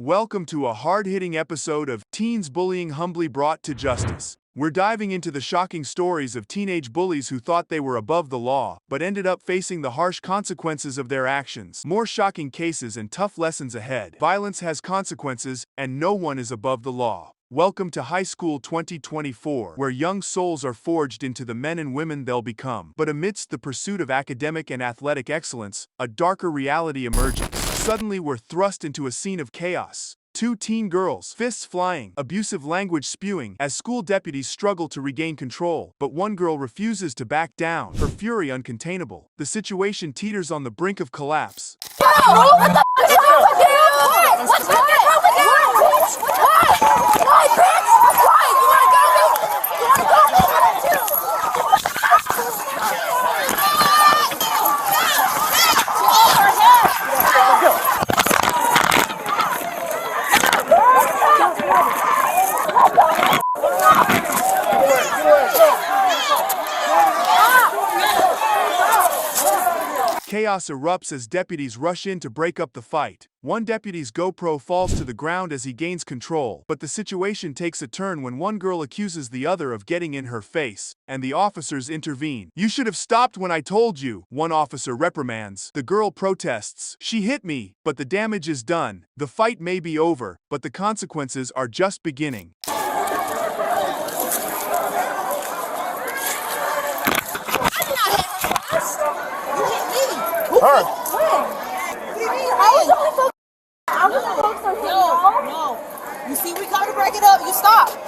Welcome to a hard-hitting episode of Teens Bullying Humbly Brought to Justice. We're diving into the shocking stories of teenage bullies who thought they were above the law, but ended up facing the harsh consequences of their actions. More shocking cases and tough lessons ahead. Violence has consequences, and no one is above the law. Welcome to High School 2024, where young souls are forged into the men and women they'll become. But amidst the pursuit of academic and athletic excellence, a darker reality emerges. Suddenly we're thrust into a scene of chaos. Two teen girls, fists flying, abusive language spewing, as school deputies struggle to regain control. But one girl refuses to back down, her fury uncontainable. The situation teeters on the brink of collapse. Chaos erupts as deputies rush in to break up the fight. One deputy's GoPro falls to the ground as he gains control, but the situation takes a turn when one girl accuses the other of getting in her face, and the officers intervene. "You should have stopped when I told you," one officer reprimands. The girl protests. "She hit me, but the damage is done. The fight may be over, but the consequences are just beginning." Her. When? What do you mean? I was only focused on him. No. You see, we come to break it up. You stop. Take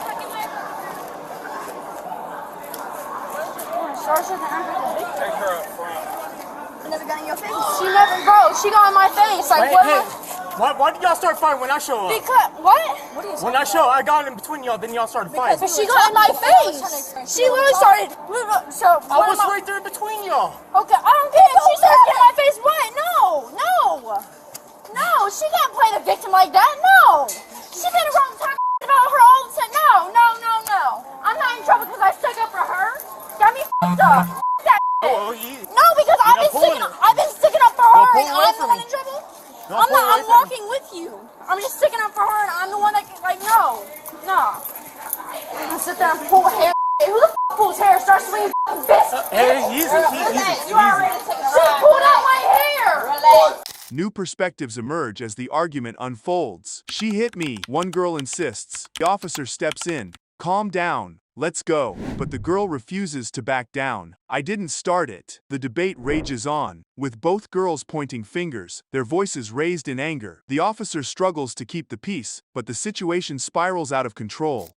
her up front. She never got in your face. She got in my face. Like, Why did y'all start fighting when I show up? Because, what? When I show up, I got in between y'all, then y'all started fighting. Because she got in my face. She literally started. So, I was right there between y'all. Okay, I don't care. She started getting in my face. What? No, she can't play the victim like that. No. She been around talking about her all the time. No. I'm not in trouble because I stuck up for her. Got me f***ed up. That no, because I've been sticking up for her and I'm the one in trouble. I'm walking with you. I'm just sticking up for her and I'm the one that no. I sit there and pull hair. Who the f*** pulls hair? Starts swinging biscuits. She pulled out my hair. New perspectives emerge as the argument unfolds. "She hit me," one girl insists. The officer steps in. "Calm down. Let's go." But the girl refuses to back down. "I didn't start it." The debate rages on, with both girls pointing fingers, their voices raised in anger. The officer struggles to keep the peace, but the situation spirals out of control.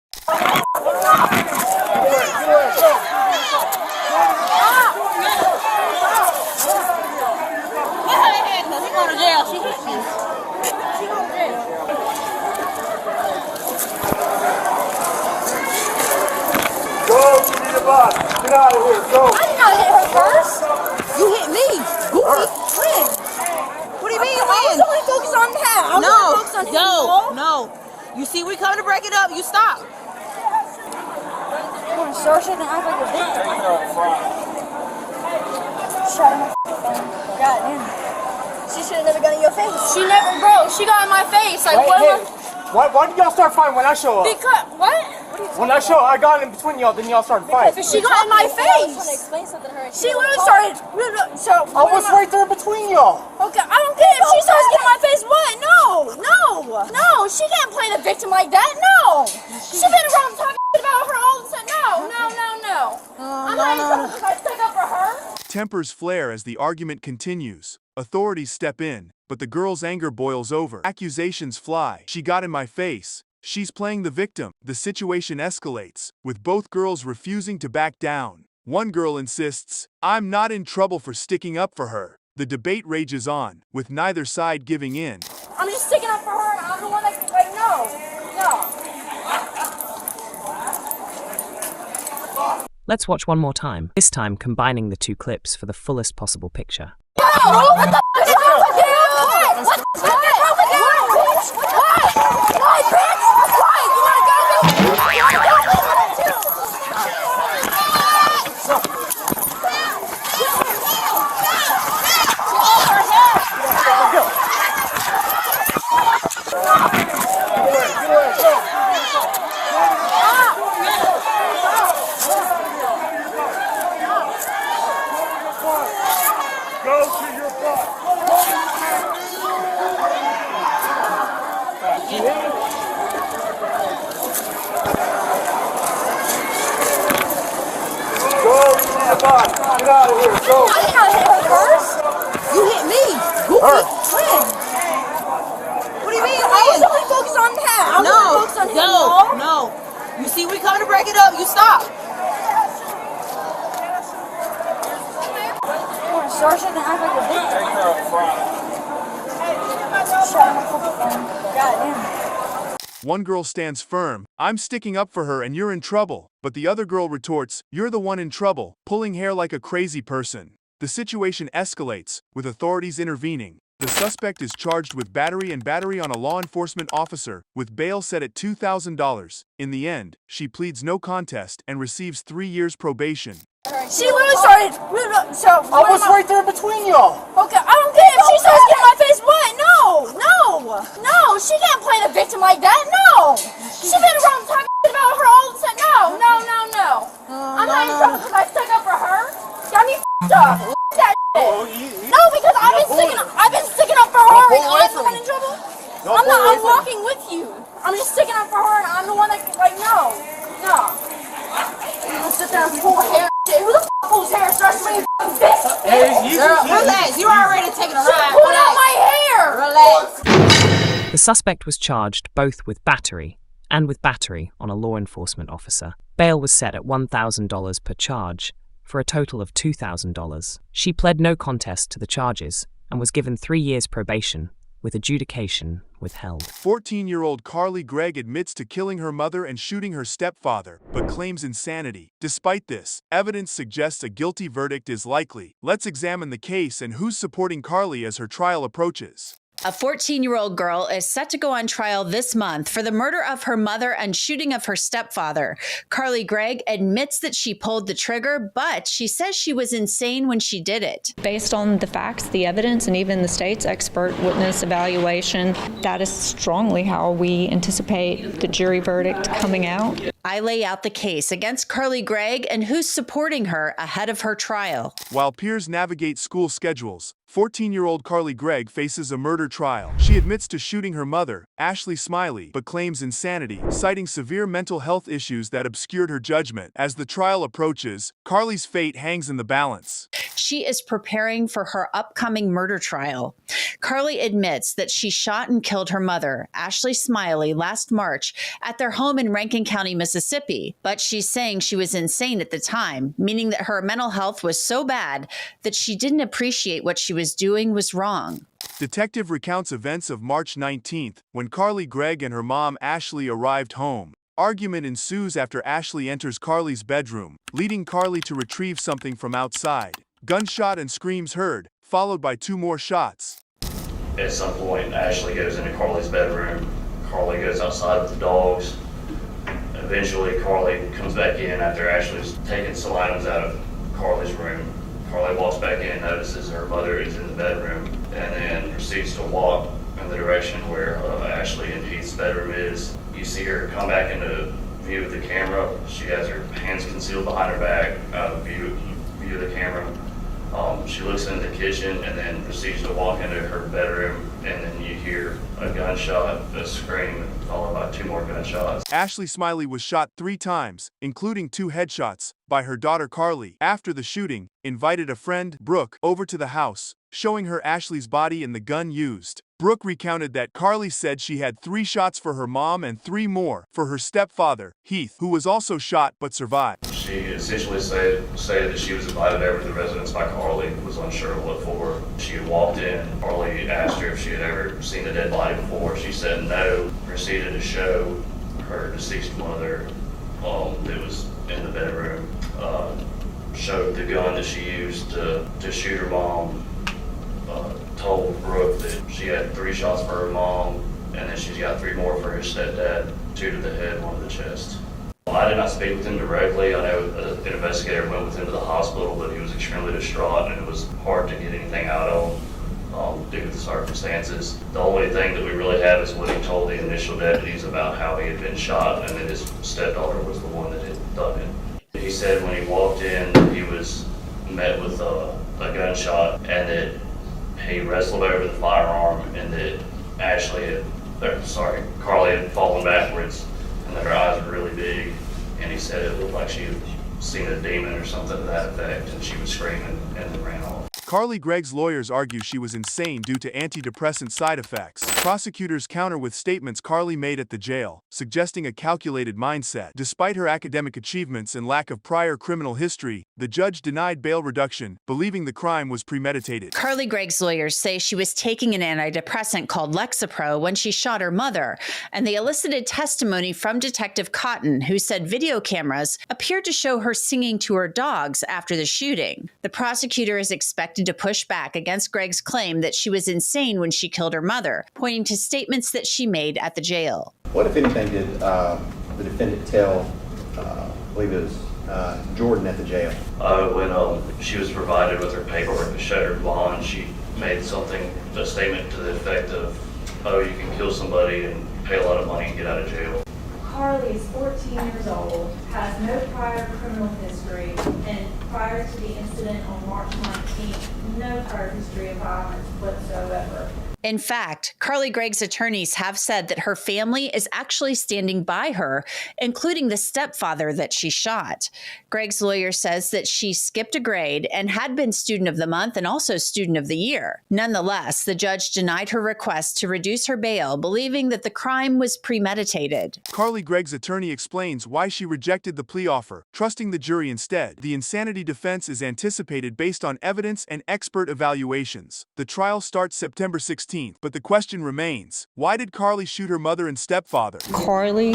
Get out of here, go! I did not hit her first. You hit me. Goofy. When? What do you mean when? I was only focused on that. No. You see, we come to break it up. You stop. You want to search it and act like a victim? Shut up. Goddamn. She should have never got in your face. She got in my face. Like, Why did y'all start fighting when I show up? Because, what? When I show up, I got in between y'all, then y'all started fighting. Because she got in my face. I was trying to explain something to her. She literally started. I was right there between y'all. Okay, I don't care if she starts getting in my face. What? No. She can't play the victim like that. No. She been around talking about her all the time. No. I'm not in trouble because I stuck up for her. Tempers flare as the argument continues. Authorities step in, but the girl's anger boils over. Accusations fly. "She got in my face. She's playing the victim." The situation escalates, with both girls refusing to back down. One girl insists, "I'm not in trouble for sticking up for her." The debate rages on, with neither side giving in. I'm just sticking up for her and I'm the one that no. Let's watch one more time, this time combining the two clips for the fullest possible picture. What the f*** is wrong with you? Why, bitch? Why? You wanna go? Get out of here. Go. I did not hit her first. You hit me. Her. When? What do you mean? I was only focused on him. I was only focused on him. No. You see, we come to break it up. You stop. Sure shouldn't act like a victim. Goddamn. One girl stands firm, "I'm sticking up for her and you're in trouble." But the other girl retorts, "You're the one in trouble," pulling hair like a crazy person. The situation escalates, with authorities intervening. The suspect is charged with battery and battery on a law enforcement officer, with bail set at $2,000. In the end, she pleads no contest and receives 3 years probation. She literally started. So I was right there between y'all. Okay, I don't get it. She starts getting my face wet. No. She can't play the victim like that. No. She been around talking about her all the time. No. I'm not in trouble because I stuck up for her. Got me f***ed up. That shit. No, because I've been sticking up for her and I'm the one in trouble. I'm walking with you. I'm just sticking up for her and I'm the one that, like, no. I'm gonna sit there and pull hair. Who the f*** pulls hair? Starts with you bitch. Girl, relax. You're already taking a ride. Pull out my hair. Relax. The suspect was charged both with battery and with battery on a law enforcement officer. Bail was set at $1,000 per charge, for a total of $2,000. She pled no contest to the charges and was given 3 years probation, with adjudication withheld. 14-year-old Carly Gregg admits to killing her mother and shooting her stepfather, but claims insanity. Despite this, evidence suggests a guilty verdict is likely. Let's examine the case and who's supporting Carly as her trial approaches. A 14-year-old girl is set to go on trial this month for the murder of her mother and shooting of her stepfather. Carly Gregg admits that she pulled the trigger, but she says she was insane when she did it. Based on the facts, the evidence, and even the state's expert witness evaluation, that is strongly how we anticipate the jury verdict coming out. I lay out the case against Carly Gregg and who's supporting her ahead of her trial. While peers navigate school schedules, 14-year-old Carly Gregg faces a murder trial. She admits to shooting her mother, Ashley Smiley, but claims insanity, citing severe mental health issues that obscured her judgment. As the trial approaches, Carly's fate hangs in the balance. She is preparing for her upcoming murder trial. Carly admits that she shot and killed her mother, Ashley Smiley, last March at their home in Rankin County, Mississippi. But she's saying she was insane at the time, meaning that her mental health was so bad that she didn't appreciate what she was doing was wrong. Detective recounts events of March 19th, when Carly Gregg and her mom Ashley arrived home. Argument ensues after Ashley enters Carly's bedroom, leading Carly to retrieve something from outside. Gunshot and screams heard, followed by 2 more shots. At some point, Ashley goes into Carly's bedroom. Carly goes outside with the dogs. Eventually, Carly comes back in after Ashley's taken some items out of Carly's room. Carly walks back in and notices her mother is in the bedroom, and then proceeds to walk in the direction where Ashley and Heath's bedroom is. You see her come back into view of the camera. She has her hands concealed behind her back, out of view of the camera. She looks into the kitchen and then proceeds to walk into her bedroom, and then you hear a gunshot, a scream, followed by 2 more gunshots. Ashley Smiley was shot 3 times, including 2 headshots, by her daughter Carly. After the shooting, invited a friend, Brooke, over to the house, showing her Ashley's body and the gun used. Brooke recounted that Carly said she had 3 shots for her mom and 3 more for her stepfather, Heath, who was also shot but survived. She essentially said that she was invited over to the residence by Carly, was unsure of what for. She had walked in. Carly asked her if she had ever seen a dead body before. She said no. Proceeded to show her deceased mother that was in the bedroom. Showed the gun that she used to shoot her mom. Told Brooke that she had 3 shots for her mom, and then she's got 3 more for her stepdad, 2 to the head, 1 to the chest. I did not speak with him directly. I know an investigator went with him to the hospital, but he was extremely distraught, and it was hard to get anything out of him due to the circumstances. The only thing that we really have is what he told the initial deputies about how he had been shot, and that his stepdaughter was the one that had done it. He said when he walked in, he was met with a gunshot, and that he wrestled over the firearm, and that Ashley had Carly had fallen backwards and that her eyes were really big, and he said it looked like she had seen a demon or something to that effect, and she was screaming and then ran off. Carly Gregg's lawyers argue she was insane due to antidepressant side effects. Prosecutors counter with statements Carly made at the jail, suggesting a calculated mindset. Despite her academic achievements and lack of prior criminal history, the judge denied bail reduction, believing the crime was premeditated. Carly Gregg's lawyers say she was taking an antidepressant called Lexapro when she shot her mother, and they elicited testimony from Detective Cotton, who said video cameras appeared to show her singing to her dogs after the shooting. The prosecutor is expected to push back against Gregg's claim that she was insane when she killed her mother, pointing to statements that she made at the jail. What, if anything, did the defendant tell, I believe it was Jordan at the jail? When she was provided with her paperwork to show her bond, she made a statement to the effect of, oh, you can kill somebody and pay a lot of money and get out of jail. Carly is 14 years old, has no prior criminal history, and prior to the incident on March 19th, no prior history of violence whatsoever. In fact, Carly Gregg's attorneys have said that her family is actually standing by her, including the stepfather that she shot. Gregg's lawyer says that she skipped a grade and had been Student of the Month and also Student of the Year. Nonetheless, the judge denied her request to reduce her bail, believing that the crime was premeditated. Carly Gregg's attorney explains why she rejected the plea offer, trusting the jury instead. The insanity defense is anticipated based on evidence and expert evaluations. The trial starts September 16th. But the question remains, why did Carly shoot her mother and stepfather? Carly,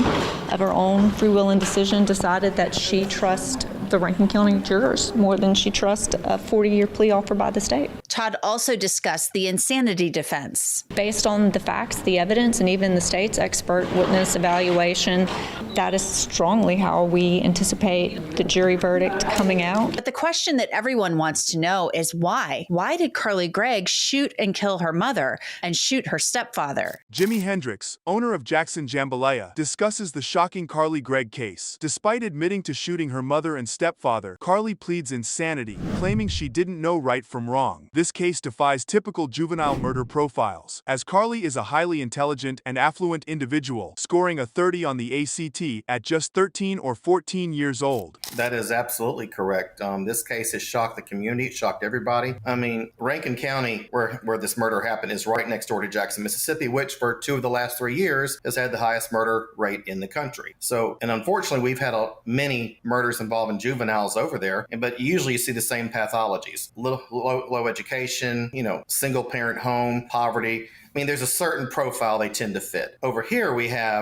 of her own free will and decision, decided that she trusts the Rankin County jurors more than she trusts a 40-year plea offer by the state. Todd also discussed the insanity defense. Based on the facts, the evidence, and even the state's expert witness evaluation, that is strongly how we anticipate the jury verdict coming out. But the question that everyone wants to know is why? Why did Carly Gregg shoot and kill her mother and shoot her stepfather? Jimi Hendrix, owner of Jackson Jambalaya, discusses the shocking Carly Gregg case. Despite admitting to shooting her mother and stepfather, Carly pleads insanity, claiming she didn't know right from wrong. This case defies typical juvenile murder profiles, as Carly is a highly intelligent and affluent individual, scoring a 30 on the ACT at just 13 or 14 years old. That is absolutely correct. This case has shocked the community. It shocked everybody. I mean, Rankin County, where this murder happened, is right next door to Jackson, Mississippi, which for 2 of the last 3 years has had the highest murder rate in the country. So, and unfortunately, we've had many murders involving juveniles over there, but usually you see the same pathologies: low education, single parent home, poverty. I mean, there's a certain profile they tend to fit. Over here,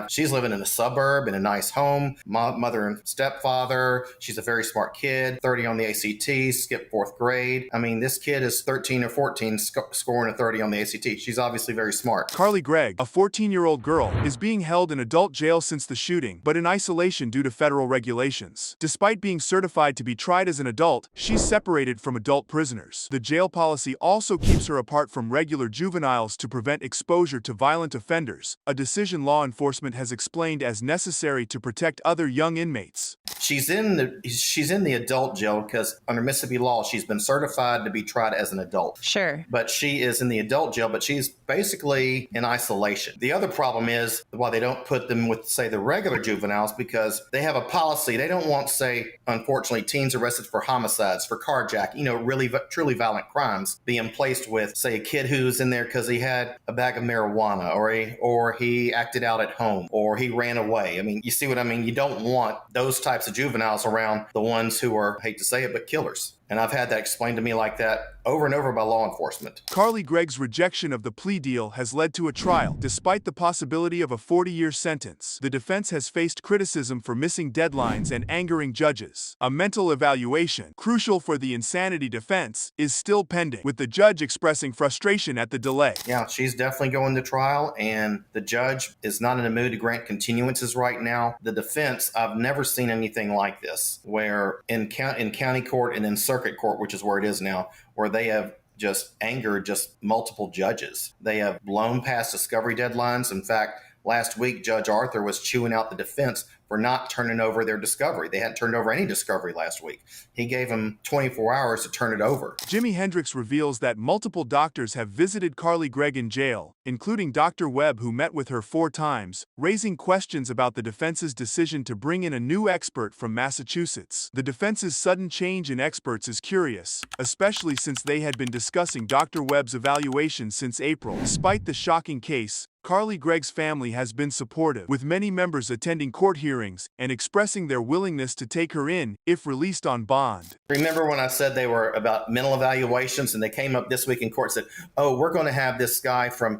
she's living in a suburb in a nice home, mother and stepfather. She's a very smart kid, 30 on the ACT, skipped 4th grade. I mean, this kid is 13 or 14, scoring a 30 on the ACT. She's obviously very smart. Carly Gregg, a 14-year-old girl, is being held in adult jail since the shooting, but in isolation due to federal regulations. Despite being certified to be tried as an adult, she's separated from adult prisoners. The jail policy also keeps her apart from regular juveniles to prevent exposure to violent offenders, a decision law enforcement has explained as necessary to protect other young inmates. She's in the adult jail because under Mississippi law, she's been certified to be tried as an adult. Sure. But she is in the adult jail, but she's basically in isolation. The other problem is why they don't put them with, say, the regular juveniles, because they have a policy. They don't want, say, unfortunately, teens arrested for homicides, for carjacking, really truly violent crimes, being placed with, say, a kid who's in there because he had a bag of marijuana, or he acted out at home, or he ran away. I mean, you see what I mean? You don't want those types of juveniles around the ones who are, I hate to say it, but killers. And I've had that explained to me like that over and over by law enforcement. Carly Gregg's rejection of the plea deal has led to a trial, despite the possibility of a 40-year sentence. The defense has faced criticism for missing deadlines and angering judges. A mental evaluation, crucial for the insanity defense, is still pending, with the judge expressing frustration at the delay. Yeah, she's definitely going to trial, and the judge is not in a mood to grant continuances right now. The defense, I've never seen anything like this, where in county court and in circuit court, which is where it is now, where they have just angered multiple judges. They have blown past discovery deadlines. In fact, last week Judge Arthur was chewing out the defense for not turning over their discovery. They hadn't turned over any discovery last week. He gave them 24 hours to turn it over. Jimi Hendrix reveals that multiple doctors have visited Carly Gregg in jail, including Dr. Webb, who met with her 4 times, raising questions about the defense's decision to bring in a new expert from Massachusetts. The defense's sudden change in experts is curious, especially since they had been discussing Dr. Webb's evaluation since April. Despite the shocking case, Carly Gregg's family has been supportive, with many members attending court hearings and expressing their willingness to take her in if released on bond. Remember when I said they were about mental evaluations, and they came up this week in court and said, oh, we're going to have this guy from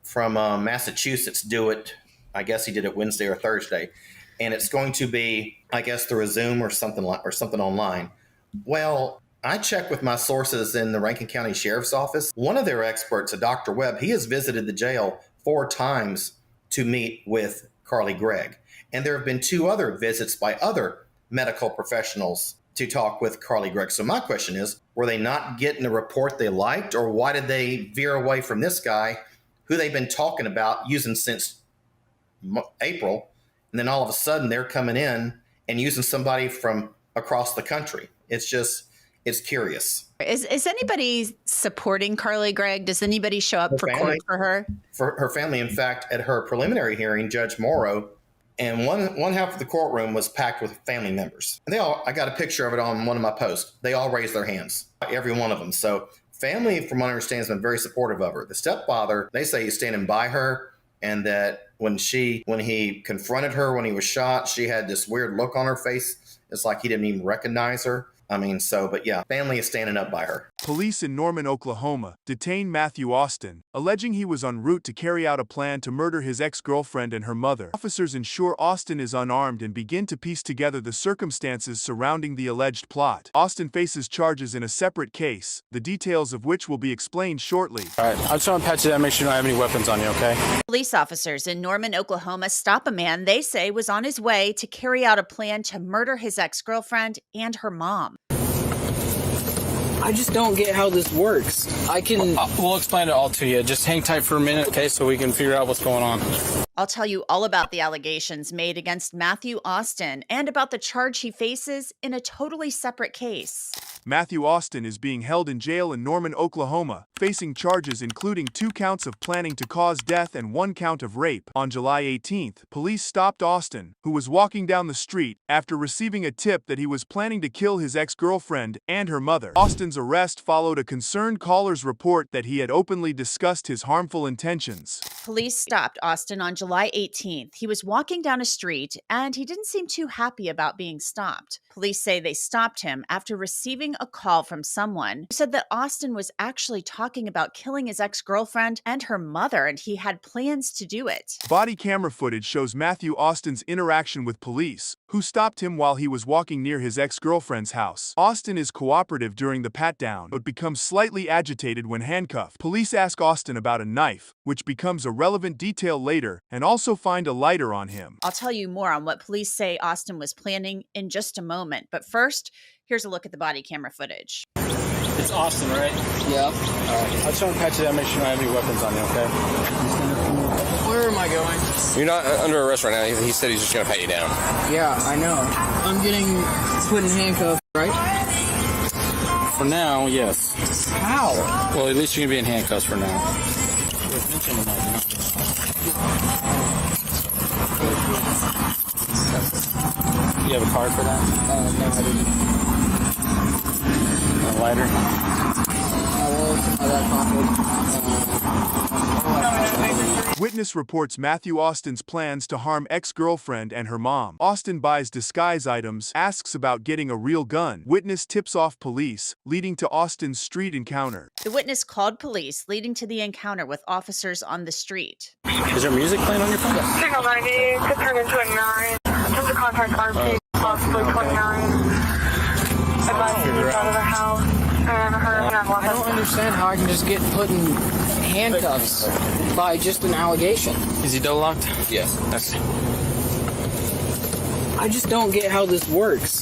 Massachusetts do it. I guess he did it Wednesday or Thursday. And it's going to be, I guess, through a Zoom or something online. Well, I checked with my sources in the Rankin County Sheriff's Office. One of their experts, Dr. Webb, he has visited the jail 4 times to meet with Carly Gregg. And there have been 2 other visits by other medical professionals to talk with Carly Gregg. So my question is, were they not getting a report they liked, or why did they veer away from this guy who they've been talking about using since April? And then all of a sudden they're coming in and using somebody from across the country. It's curious. Is anybody supporting Carly Gregg? Does anybody show up for court for her? For her family, in fact, at her preliminary hearing, Judge Morrow, and one half of the courtroom was packed with family members. And I got a picture of it on one of my posts. They all raised their hands, every one of them. So family, from what I understand, has been very supportive of her. The stepfather, they say he's standing by her, and that when he confronted her when he was shot, she had this weird look on her face. It's like he didn't even recognize her. But yeah, family is standing up by her. Police in Norman, Oklahoma, detained Matthew Austin, alleging he was en route to carry out a plan to murder his ex-girlfriend and her mother. Officers ensure Austin is unarmed and begin to piece together the circumstances surrounding the alleged plot. Austin faces charges in a separate case, the details of which will be explained shortly. All right, I just want to pat you down, make sure you don't have any weapons on you, okay? Police officers in Norman, Oklahoma stop a man they say was on his way to carry out a plan to murder his ex-girlfriend and her mom. I just don't get how this works. We'll explain it all to you. Just hang tight for a minute, okay, so we can figure out what's going on. I'll tell you all about the allegations made against Matthew Austin and about the charge he faces in a totally separate case. Matthew Austin is being held in jail in Norman, Oklahoma, facing charges including 2 counts of planning to cause death and 1 count of rape. On July 18th, police stopped Austin, who was walking down the street, after receiving a tip that he was planning to kill his ex-girlfriend and her mother. Austin's arrest followed a concerned caller's report that he had openly discussed his harmful intentions. Police stopped Austin on July 18th. He was walking down a street, and he didn't seem too happy about being stopped. Police say they stopped him after receiving a call from someone who said that Austin was actually talking about killing his ex-girlfriend and her mother, and he had plans to do it. Body camera footage shows Matthew Austin's interaction with police, who stopped him while he was walking near his ex-girlfriend's house. Austin is cooperative during the pat-down, but becomes slightly agitated when handcuffed. Police ask Austin about a knife, which becomes a relevant detail later, and also find a lighter on him. I'll tell you more on what police say Austin was planning in just a moment, but first, here's a look at the body camera footage. It's Austin, right? Yeah. All right, I just want to pat you down, make sure you don't have any weapons on you, okay? Where am I going? You're not under arrest right now. He said he's just going to pat you down. Yeah, I know. I'm getting put in handcuffs, right? For now, yes. How? Well, at least you're going to be in handcuffs for now. You have a card for that? No, I didn't. A lighter? Witness reports Matthew Austin's plans to harm ex-girlfriend and her mom. Austin buys disguise items, asks about getting a real gun. Witness tips off police, leading to Austin's street encounter. The witness called police, leading to the encounter with officers on the street. Is there music playing on your phone? Signal 90, 629. Just a contact RP, possibly 29. Advise you out of the house. And I don't understand how I can just get put in handcuffs by just an allegation. Is he double locked? Yes. I I just don't get how this works.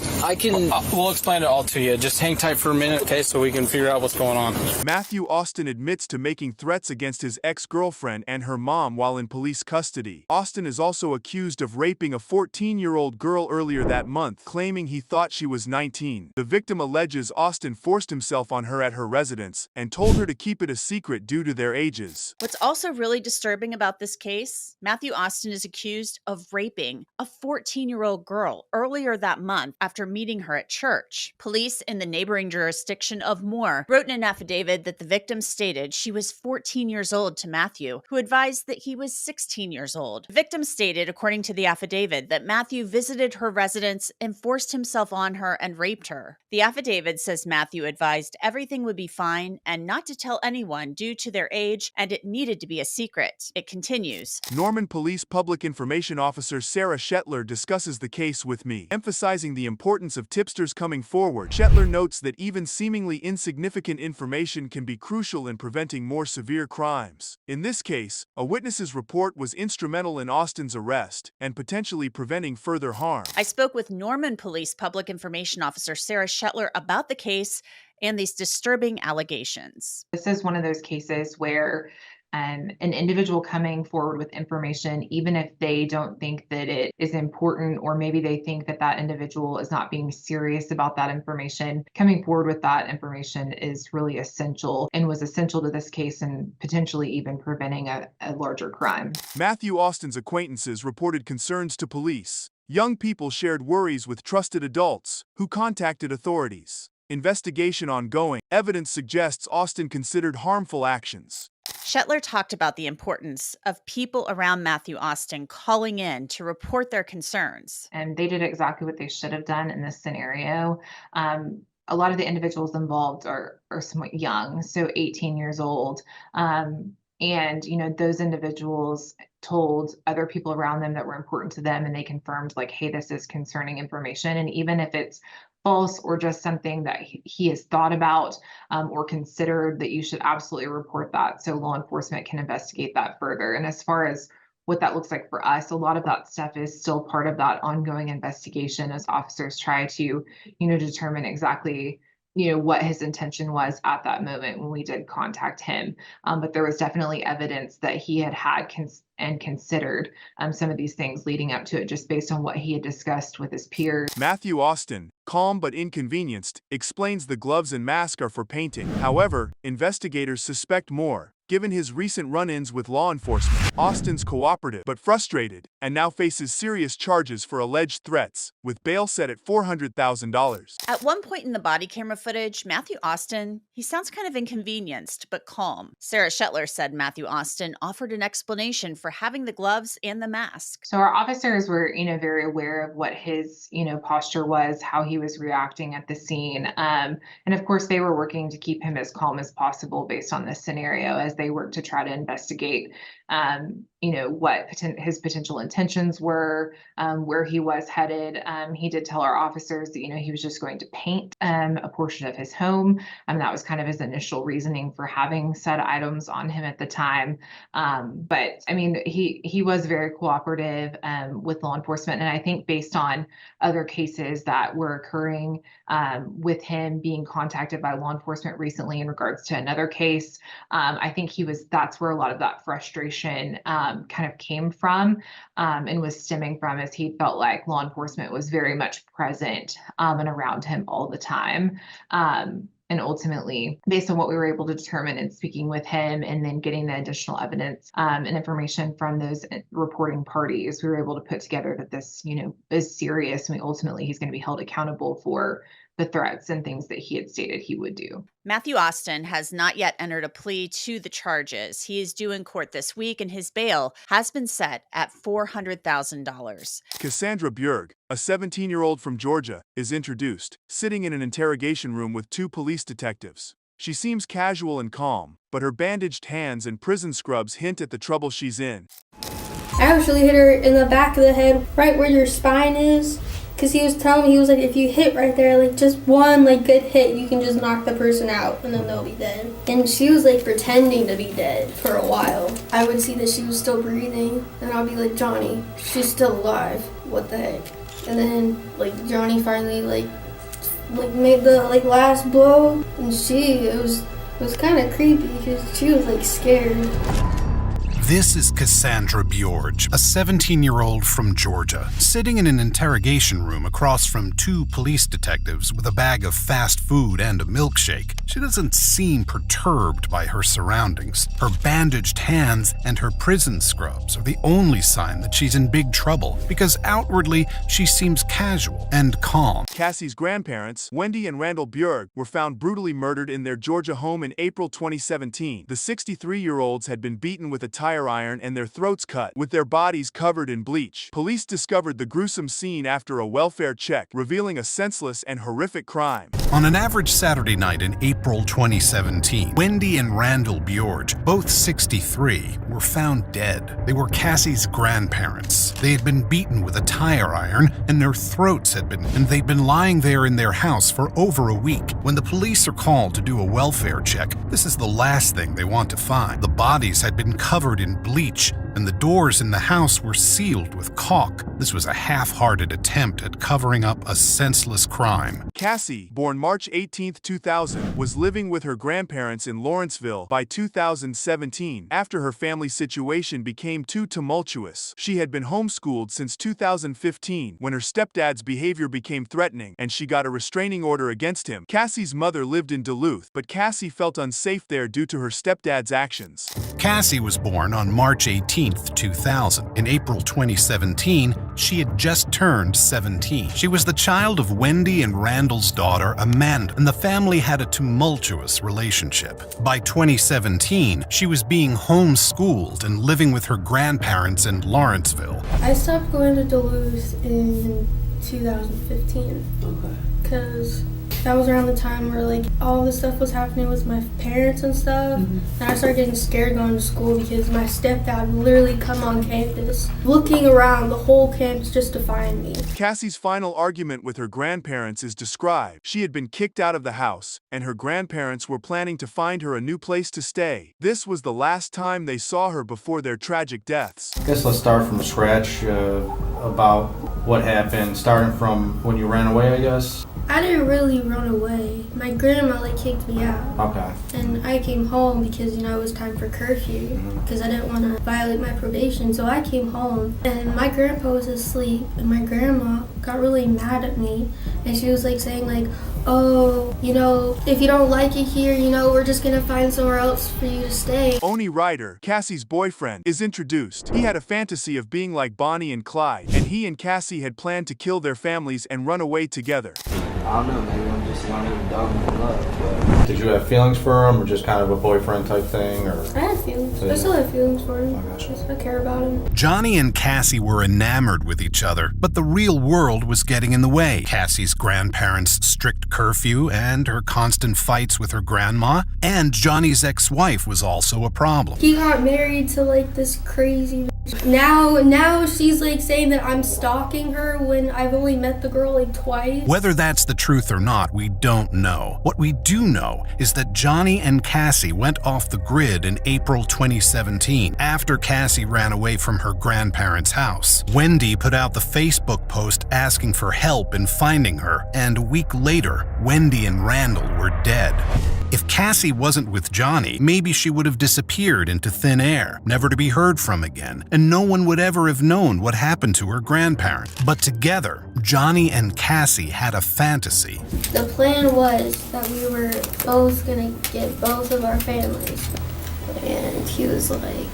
We'll explain it all to you. Just hang tight for a minute, okay, so we can figure out what's going on. Matthew Austin admits to making threats against his ex-girlfriend and her mom while in police custody. Austin is also accused of raping a 14-year-old girl earlier that month, claiming he thought she was 19. The victim alleges Austin forced himself on her at her residence and told her to keep it a secret due to their ages. What's also really disturbing about this case, Matthew Austin is accused of raping a 14-year-old girl earlier that month after meeting her at church. Police in the neighboring jurisdiction of Moore wrote in an affidavit that the victim stated she was 14 years old to Matthew, who advised that he was 16 years old. The victim stated, according to the affidavit, that Matthew visited her residence and forced himself on her and raped her. The affidavit says Matthew advised everything would be fine and not to tell anyone due to their age, and it needed to be a secret. It continues. Norman Police Public Information Officer Sarah Shetler discusses the case with me, emphasizing the importance of tipsters coming forward. Shetler notes that even seemingly insignificant information can be crucial in preventing more severe crimes. In this case, a witness's report was instrumental in Austin's arrest and potentially preventing further harm. I spoke with Norman Police Public Information Officer Sarah Shetler about the case and these disturbing allegations. This is one of those cases where an individual coming forward with information, even if they don't think that it is important, or maybe they think that that individual is not being serious about that information, coming forward with that information is really essential and was essential to this case and potentially even preventing a larger crime. Matthew Austin's acquaintances reported concerns to police. Young people shared worries with trusted adults who contacted authorities. Investigation ongoing. Evidence suggests Austin considered harmful actions. Shetler talked about the importance of people around Matthew Austin calling in to report their concerns. And they did exactly what they should have done in this scenario. A lot of the individuals involved are somewhat young, so 18 years old. And, those individuals told other people around them that were important to them, and they confirmed, like, hey, this is concerning information. And even if it's false or just something that he has thought about or considered, that you should absolutely report that so law enforcement can investigate that further. And as far as what that looks like for us, a lot of that stuff is still part of that ongoing investigation as officers try to, determine exactly what his intention was at that moment when we did contact him. But there was definitely evidence that he had considered some of these things leading up to it, just based on what he had discussed with his peers. Matthew Austin, calm but inconvenienced, explains the gloves and mask are for painting. However, investigators suspect more. Given his recent run-ins with law enforcement, Austin's cooperative but frustrated and now faces serious charges for alleged threats, with bail set at $400,000. At one point in the body camera footage, Matthew Austin, he sounds kind of inconvenienced but calm. Sarah Shetler said Matthew Austin offered an explanation for having the gloves and the mask. So our officers were, very aware of what his, posture was, how he was reacting at the scene. And of course, they were working to keep him as calm as possible based on this scenario as they worked to try to investigate, what his potential intentions were, where he was headed. He did tell our officers that, he was just going to paint a portion of his home. That was kind of his initial reasoning for having said items on him at the time. But he was very cooperative with law enforcement. And I think based on other cases that were occurring with him being contacted by law enforcement recently in regards to another case, I think that's where a lot of that frustration kind of came from and was stemming from, as he felt like law enforcement was very much present and around him all the time. And ultimately, based on what we were able to determine in speaking with him and then getting the additional evidence and information from those reporting parties, we were able to put together that this, is serious. And ultimately, he's going to be held accountable for the threats and things that he had stated he would do. Matthew Austin has not yet entered a plea to the charges. He is due in court this week, and his bail has been set at $400,000. Cassandra Bjerg, a 17-year-old from Georgia, is introduced, sitting in an interrogation room with two police detectives. She seems casual and calm, but her bandaged hands and prison scrubs hint at the trouble she's in. I actually hit her in the back of the head, right where your spine is. Because he was telling me, he was like, if you hit right there, like just one good hit, you can just knock the person out and then they'll be dead. And she was pretending to be dead for a while. I would see that she was still breathing and I'll be like, Johnny, she's still alive. What the heck? And then like Johnny finally like made the like last blow, and it was kind of creepy because she was like scared. This is Cassandra Bjorge, a 17-year-old from Georgia, sitting in an interrogation room across from two police detectives with a bag of fast food and a milkshake. She doesn't seem perturbed by her surroundings. Her bandaged hands and her prison scrubs are the only sign that she's in big trouble, because outwardly she seems casual and calm. Cassie's grandparents, Wendy and Randall Bjorg, were found brutally murdered in their Georgia home in April 2017. The 63-year-olds had been beaten with a tire iron and their throats cut, with their bodies covered in bleach. Police discovered the gruesome scene after a welfare check, revealing a senseless and horrific crime. On an average Saturday night in April 2017, Wendy and Randall Bjorge, both 63, were found dead. They were Cassie's grandparents. They had been beaten with a tire iron and their throats they'd been lying there in their house for over a week. When the police are called to do a welfare check, this is the last thing they want to find. The bodies had been covered in bleach, and the doors in the house were sealed with caulk. This was a half-hearted attempt at covering up a senseless crime. Cassie, born March 18, 2000, was living with her grandparents in Lawrenceville by 2017 after her family situation became too tumultuous. She had been homeschooled since 2015 when her stepdad's behavior became threatening and she got a restraining order against him. Cassie's mother lived in Duluth, but Cassie felt unsafe there due to her stepdad's actions. Cassie was born on March 18, 2000. In April 2017, she had just turned 17. She was the child of Wendy and Randall's daughter, Amanda, and the family had a tumultuous relationship. By 2017, she was being homeschooled and living with her grandparents in Lawrenceville. I stopped going to Duluth in 2015. Okay. Because that was around the time where like all this stuff was happening with my parents and stuff. And I started getting scared going to school because my stepdad would literally come on campus looking around the whole campus just to find me. Cassie's final argument with her grandparents is described. She had been kicked out of the house, and her grandparents were planning to find her a new place to stay. This was the last time they saw her before their tragic deaths. I guess let's start from scratch about what happened, starting from when you ran away, I guess. I didn't really run away. My grandma like kicked me out. Okay. And I came home because, it was time for curfew because I didn't want to violate my probation. So I came home and my grandpa was asleep and my grandma got really mad at me and she was like saying like, oh, if you don't like it here, we're just going to find somewhere else for you to stay. Oni Ryder, Cassie's boyfriend, is introduced. He had a fantasy of being like Bonnie and Clyde, and he and Cassie had planned to kill their families and run away together. I don't know, maybe I'm just young and dumb in love, but... Did you have feelings for him, or just kind of a boyfriend type thing, or...? I had feelings. I still have feelings for him. I care about him. Johnny and Cassie were enamored with each other, but the real world was getting in the way. Cassie's grandparents' strict curfew and her constant fights with her grandma, and Johnny's ex-wife was also a problem. He got married to like this crazy... Now she's like saying that I'm stalking her when I've only met the girl like twice. Whether that's the truth or not, we don't know. What we do know is that Johnny and Cassie went off the grid in April 2017 after Cassie ran away from her grandparents' house. Wendy put out the Facebook post asking for help in finding her, and a week later, Wendy and Randall were dead. If Cassie wasn't with Johnny, maybe she would have disappeared into thin air, never to be heard from again, and no one would ever have known what happened to her grandparents. But together, Johnny and Cassie had a fantasy. The plan was that we were both gonna get both of our families. And he was like,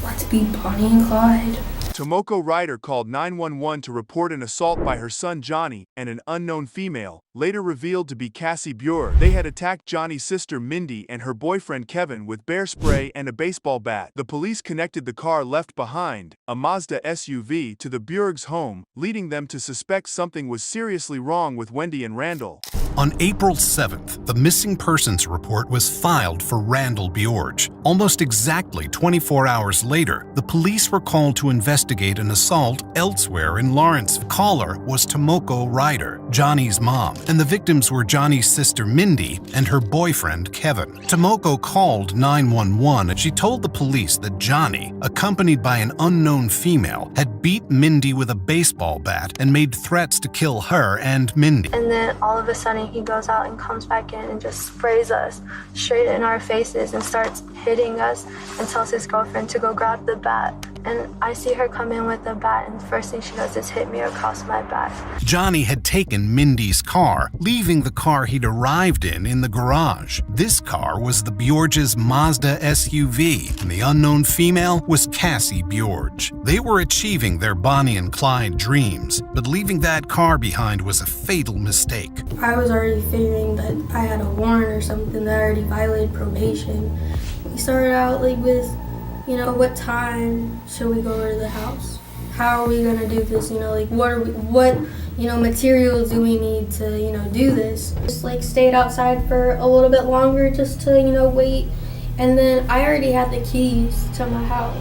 let's be Bonnie and Clyde. Tomoko Ryder called 911 to report an assault by her son Johnny and an unknown female, later revealed to be Cassie Bjorg. They had attacked Johnny's sister Mindy and her boyfriend Kevin with bear spray and a baseball bat. The police connected the car left behind, a Mazda SUV, to the Bjorg's home, leading them to suspect something was seriously wrong with Wendy and Randall. On April 7th, the missing persons report was filed for Randall Bjorg. Almost exactly 24 hours later, the police were called to investigate investigate an assault elsewhere in Lawrence. The caller was Tomoko Ryder, Johnny's mom, and the victims were Johnny's sister Mindy and her boyfriend Kevin. Tomoko called 911 and she told the police that Johnny, accompanied by an unknown female, had beat Mindy with a baseball bat and made threats to kill her and Mindy. And then all of a sudden he goes out and comes back in and just sprays us straight in our faces and starts hitting us and tells his girlfriend to go grab the bat. And I see her come in with the bat, and the first thing she does is hit me across my back. Johnny had taken Mindy's car, leaving the car he'd arrived in the garage. This car was the Bjorges Mazda SUV, and the unknown female was Cassie Bjorge. They were achieving their Bonnie and Clyde dreams, but leaving that car behind was a fatal mistake. I was already figuring that I had a warrant or something that already violated probation. We started out with, what time should we go over to the house? How are we gonna do this? What materials do we need to, do this? Just stayed outside for a little bit longer just to, wait. And then I already had the keys to my house.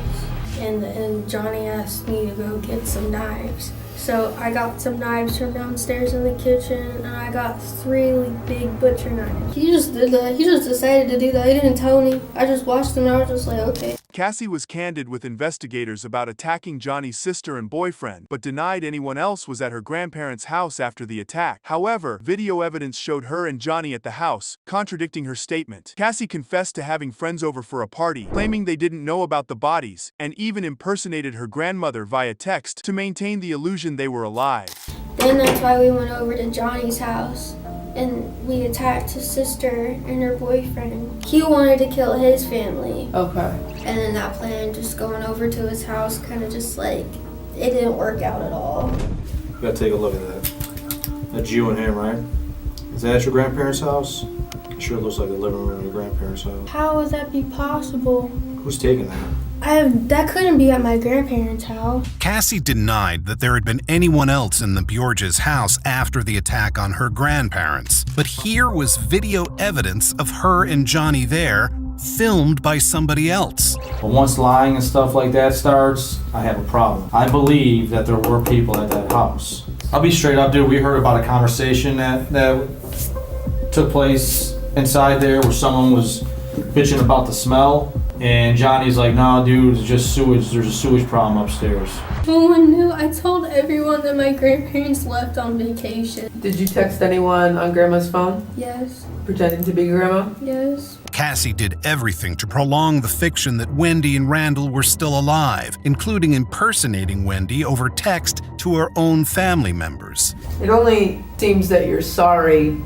And Johnny asked me to go get some knives. So I got some knives from downstairs in the kitchen, and I got 3 big butcher knives. He just did that. He just decided to do that. He didn't tell me. I just watched him, and I was just like, okay. Cassie was candid with investigators about attacking Johnny's sister and boyfriend, but denied anyone else was at her grandparents' house after the attack. However, video evidence showed her and Johnny at the house, contradicting her statement. Cassie confessed to having friends over for a party, claiming they didn't know about the bodies, and even impersonated her grandmother via text to maintain the illusion they were alive. Then that's why we went over to Johnny's house. And we attacked his sister and her boyfriend. He wanted to kill his family. Okay. And then that plan, just going over to his house, kind of just it didn't work out at all. You gotta take a look at that. That's you and him, right? Is that at your grandparents' house? It sure looks like the living room of your grandparents' house. How would that be possible? Who's taking that? That couldn't be at my grandparents' house. Cassie denied that there had been anyone else in the Bjorges' house after the attack on her grandparents. But here was video evidence of her and Johnny there, filmed by somebody else. But once lying and stuff like that starts, I have a problem. I believe that there were people at that house. I'll be straight up, dude. We heard about a conversation that took place inside there where someone was bitching about the smell. And Johnny's like, no, dude, it's just sewage. There's a sewage problem upstairs. No one knew. I told everyone that my grandparents left on vacation. Did you text anyone on Grandma's phone? Yes. Pretending to be Grandma? Yes. Cassie did everything to prolong the fiction that Wendy and Randall were still alive, including impersonating Wendy over text to her own family members. It only seems that you're sorry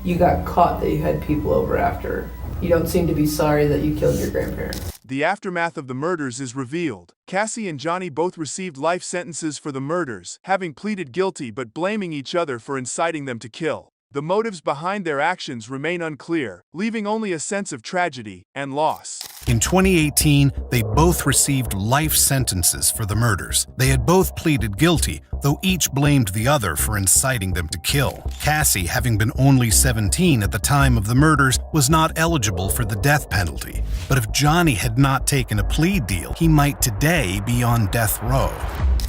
you got caught, that you had people over after. You don't seem to be sorry that you killed your grandparents. The aftermath of the murders is revealed. Cassie and Johnny both received life sentences for the murders, having pleaded guilty but blaming each other for inciting them to kill. The motives behind their actions remain unclear, leaving only a sense of tragedy and loss. In 2018, they both received life sentences for the murders. They had both pleaded guilty, though each blamed the other for inciting them to kill. Cassie, having been only 17 at the time of the murders, was not eligible for the death penalty. But if Johnny had not taken a plea deal, he might today be on death row.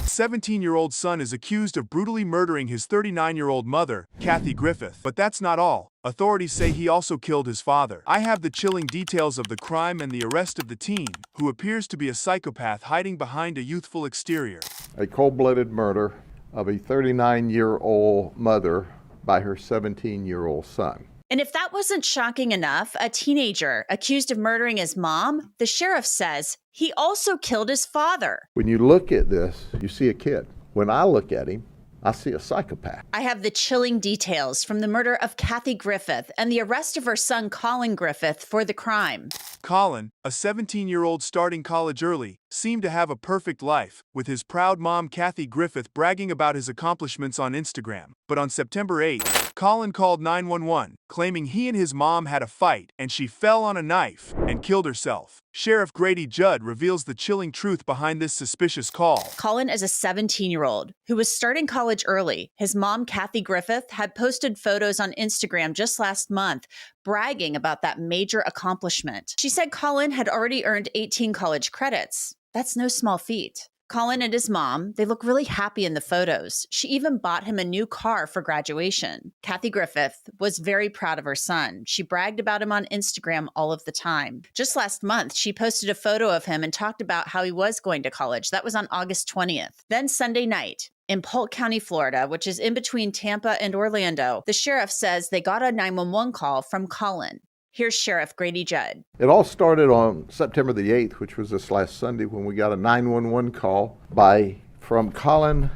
17-year-old son is accused of brutally murdering his 39-year-old mother, Kathy Griffith. But that's not all. Authorities say he also killed his father. I have the chilling details of the crime and the arrest of the teen, who appears to be a psychopath hiding behind a youthful exterior. A cold-blooded murder of a 39-year-old mother by her 17-year-old son. And if that wasn't shocking enough, a teenager accused of murdering his mom, the sheriff says he also killed his father. When you look at this, you see a kid. When I look at him, I see a psychopath. I have the chilling details from the murder of Kathy Griffith and the arrest of her son Colin Griffith for the crime. Colin, a 17-year-old starting college early, seemed to have a perfect life, with his proud mom Kathy Griffith bragging about his accomplishments on Instagram. But on September 8, Colin called 911, claiming he and his mom had a fight and she fell on a knife and killed herself. Sheriff Grady Judd reveals the chilling truth behind this suspicious call. Colin is a 17-year-old who was starting college early. His mom, Kathy Griffith, had posted photos on Instagram just last month, bragging about that major accomplishment. She said Colin had already earned 18 college credits. That's no small feat. Colin and his mom, they look really happy in the photos. She even bought him a new car for graduation. Kathy Griffith was very proud of her son. She bragged about him on Instagram all of the time. Just last month, she posted a photo of him and talked about how he was going to college. That was on August 20th. Then Sunday night, in Polk County, Florida, which is in between Tampa and Orlando, the sheriff says they got a 911 call from Colin. Here's Sheriff Grady Judd. It all started on September the 8th, which was this last Sunday, when we got a 911 call from Colin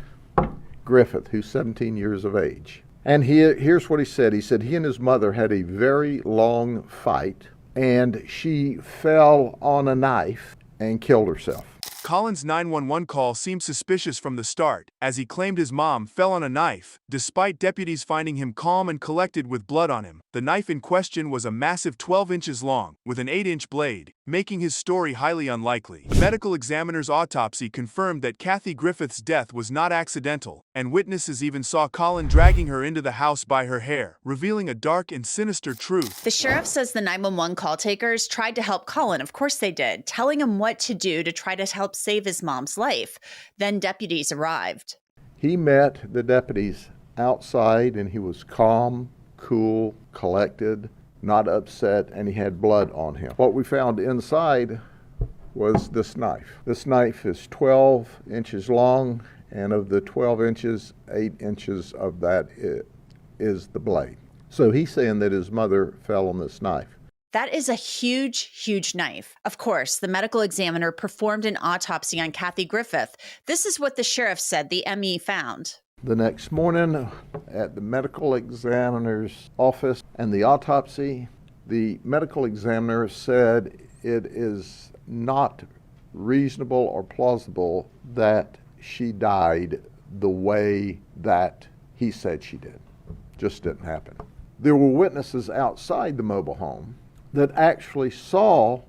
Griffith, who's 17 years of age. And here's what he said. He said he and his mother had a very long fight, and she fell on a knife and killed herself. Colin's 911 call seemed suspicious from the start, as he claimed his mom fell on a knife, despite deputies finding him calm and collected with blood on him. The knife in question was a massive 12 inches long, with an 8-inch blade, making his story highly unlikely. The medical examiner's autopsy confirmed that Kathy Griffith's death was not accidental, and witnesses even saw Colin dragging her into the house by her hair, revealing a dark and sinister truth. The sheriff says the 911 call takers tried to help Colin. Of course they did, telling him what to do to try to help save his mom's life. Then deputies arrived. He met the deputies outside, and he was calm, cool, collected, not upset, and he had blood on him. What we found inside was this knife. This knife is 12 inches long, and of the 12 inches, 8 inches of that is the blade. So he's saying that his mother fell on this knife. That is a huge, huge knife. Of course, the medical examiner performed an autopsy on Kathy Griffith. This is what the sheriff said the ME found. The next morning at the medical examiner's office and the autopsy, the medical examiner said it is not reasonable or plausible that she died the way that he said she did. Just didn't happen. There were witnesses outside the mobile home that actually saw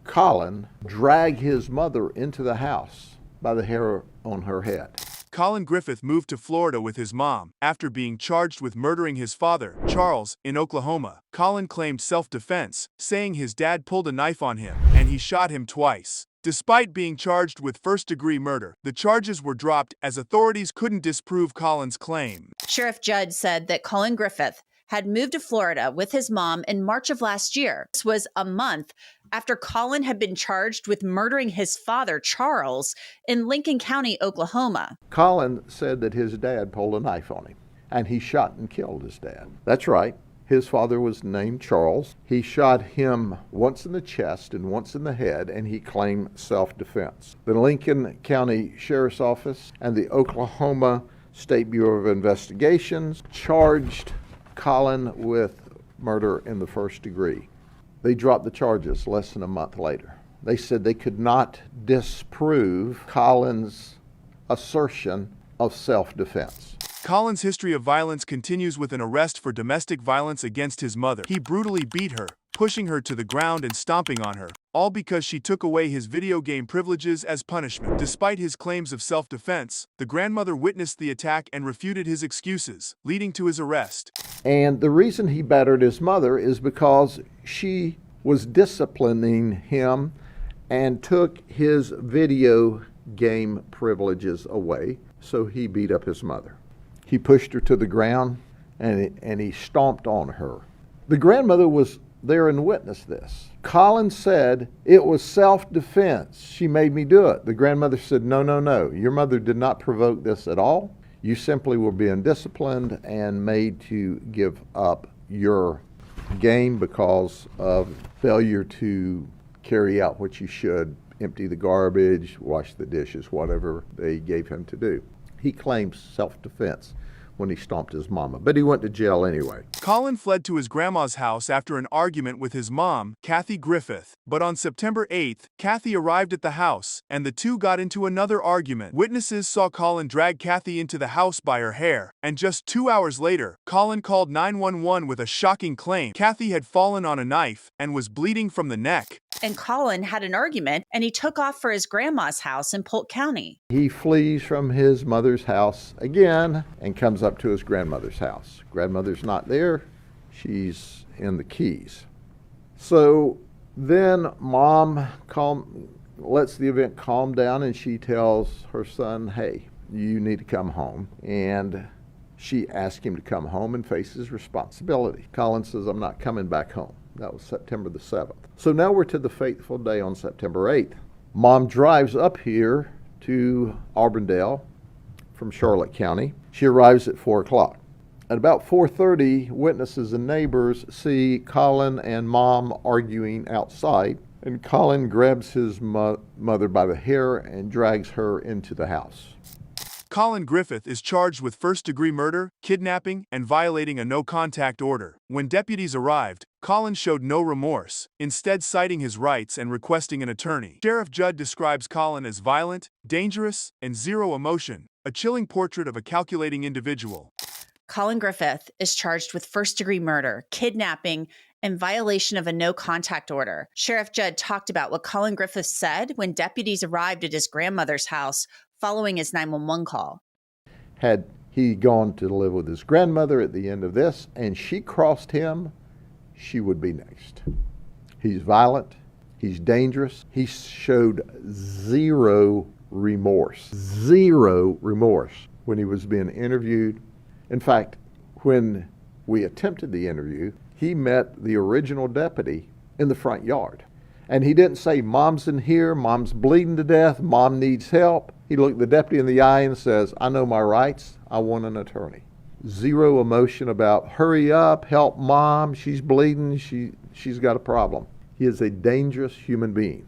Colin drag his mother into the house by the hair on her head. Colin Griffith moved to Florida with his mom after being charged with murdering his father, Charles, in Oklahoma. Colin claimed self-defense, saying his dad pulled a knife on him and he shot him twice. Despite being charged with first-degree murder, the charges were dropped as authorities couldn't disprove Colin's claim. Sheriff Judd said that Colin Griffith had moved to Florida with his mom in March of last year. This was a month after Colin had been charged with murdering his father, Charles, in Lincoln County, Oklahoma. Colin said that his dad pulled a knife on him, and he shot and killed his dad. That's right. His father was named Charles. He shot him once in the chest and once in the head, and he claimed self-defense. The Lincoln County Sheriff's Office and the Oklahoma State Bureau of Investigations charged Colin with murder in the first degree. They dropped the charges less than a month later. They said they could not disprove Colin's assertion of self-defense. Colin's history of violence continues with an arrest for domestic violence against his mother. He brutally beat her, pushing her to the ground and stomping on her, all because she took away his video game privileges as punishment. Despite his claims of self-defense, the grandmother witnessed the attack and refuted his excuses, leading to his arrest. And the reason he battered his mother is because she was disciplining him and took his video game privileges away, so he beat up his mother. He pushed her to the ground and he stomped on her. The grandmother was there and witnessed this. Colin said it was self-defense. She made me do it. The grandmother said, no, no, no. Your mother did not provoke this at all. You simply were being disciplined and made to give up your game because of failure to carry out what you should, empty the garbage, wash the dishes, whatever they gave him to do. He claims self-defense when he stomped his mama, but he went to jail anyway. Colin fled to his grandma's house after an argument with his mom, Kathy Griffith. But on September 8th, Kathy arrived at the house, and the two got into another argument. Witnesses saw Colin drag Kathy into the house by her hair, and just 2 hours later, Colin called 911 with a shocking claim. Kathy had fallen on a knife and was bleeding from the neck. And Colin had an argument, and he took off for his grandma's house in Polk County. He flees from his mother's house again and comes up to his grandmother's house. Grandmother's not there. She's in the Keys. So then Mom lets the event calm down, and she tells her son, hey, you need to come home. And she asks him to come home and face his responsibility. Colin says, I'm not coming back home. That was September the 7th. So now we're to the fateful day on September 8th. Mom drives up here to Auburndale from Charlotte County. She arrives at 4 o'clock. At about 4:30, witnesses and neighbors see Colin and Mom arguing outside, and Colin grabs his mother by the hair and drags her into the house. Colin Griffith is charged with first-degree murder, kidnapping, and violating a no-contact order. When deputies arrived, Colin showed no remorse, instead citing his rights and requesting an attorney. Sheriff Judd describes Colin as violent, dangerous, and zero emotion, a chilling portrait of a calculating individual. Colin Griffith is charged with first-degree murder, kidnapping, and violation of a no-contact order. Sheriff Judd talked about what Colin Griffith said when deputies arrived at his grandmother's house following his 911 call. Had he gone to live with his grandmother at the end of this and she crossed him, she would be next. He's violent. He's dangerous. He showed zero remorse when he was being interviewed. In fact, when we attempted the interview, he met the original deputy in the front yard. And he didn't say, Mom's in here, Mom's bleeding to death, Mom needs help. He looked the deputy in the eye and says, I know my rights, I want an attorney. Zero emotion about, hurry up, help Mom, she's bleeding, she's got a problem. He is a dangerous human being.